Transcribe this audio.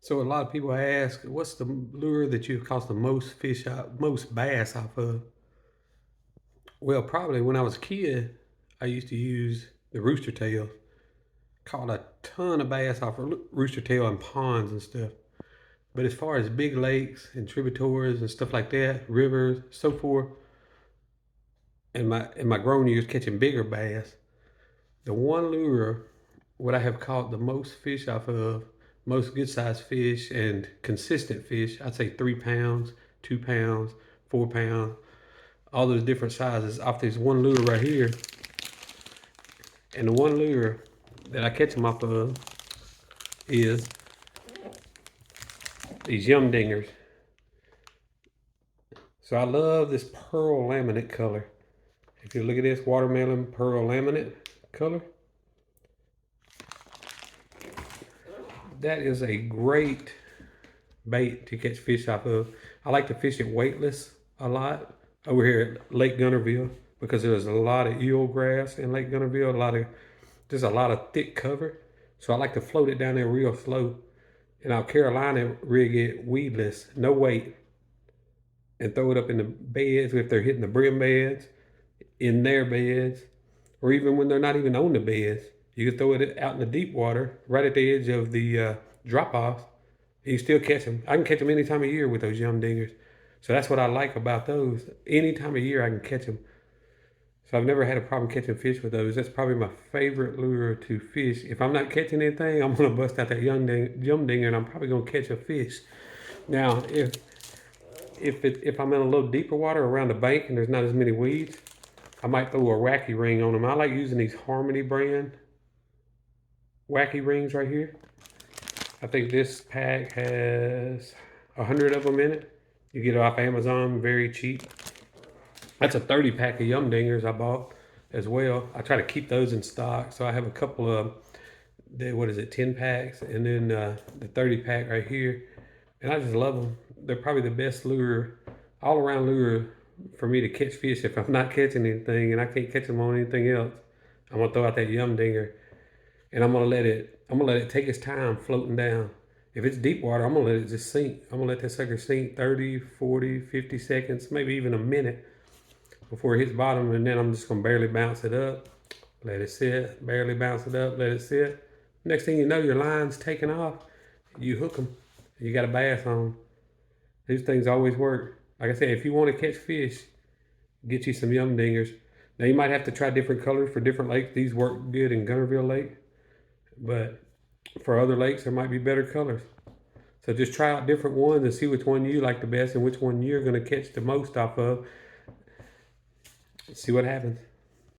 So a lot of people ask, what's the lure that you've caught the most most bass off of? Well, probably when I was a kid, I used to use the rooster tail. Caught a ton of bass off of rooster tail in ponds and stuff. But as far as big lakes and tributaries and stuff like that, rivers, so forth, in my grown years catching bigger bass, the one lure what I have caught the most fish off of, most good sized fish and consistent fish, I'd say 3 pounds, 2 pounds, 4 pounds, all those different sizes off this one lure right here. And the one lure that I catch them off of is these yum dingers. So I love this pearl laminate color. If you look at this watermelon pearl laminate color, that is a great bait to catch fish off of. I like to fish it weightless a lot over here at Lake Gunterville because there's a lot of eel grass in Lake Gunterville, there's a lot of thick cover. So I like to float it down there real slow. And I'll Carolina rig it weedless, no weight, and throw it up in the beds if they're hitting the brim beds, in their beds, or even when they're not even on the beds. You can throw it out in the deep water, right at the edge of the drop off. You still catch them. I can catch them any time of year with those yum dingers. So that's what I like about those. Any time of year I can catch them. So I've never had a problem catching fish with those. That's probably my favorite lure to fish. If I'm not catching anything, I'm gonna bust out that yum dinger and I'm probably gonna catch a fish. Now, if I'm in a little deeper water around the bank and there's not as many weeds, I might throw a wacky ring on them. I like using these Harmony brand wacky rings right here. I think this pack has 100 of them in it. You get it off Amazon, very cheap. That's a 30 pack of yum dingers I bought as well. I try to keep those in stock. So I have a couple of, what is it, 10 packs, and then the 30 pack right here. And I just love them. They're probably the best lure, all around lure for me to catch fish. If I'm not catching anything and I can't catch them on anything else, I'm gonna throw out that yum dinger and I'm gonna let it take its time floating down. If it's deep water, I'm gonna let it just sink. I'm gonna let that sucker sink 30, 40, 50 seconds, maybe even a minute before it hits bottom, and then I'm just gonna barely bounce it up, let it sit, barely bounce it up, let it sit. Next thing you know, your line's taking off, you hook them, you got a bass on. These things always work. Like I said, if you want to catch fish, get you some yum dingers. Now you might have to try different colors for different lakes. These work good in Gunterville Lake, but for other lakes there might be better colors. So just try out different ones and see which one you like the best and which one you're gonna catch the most off of. See what happens.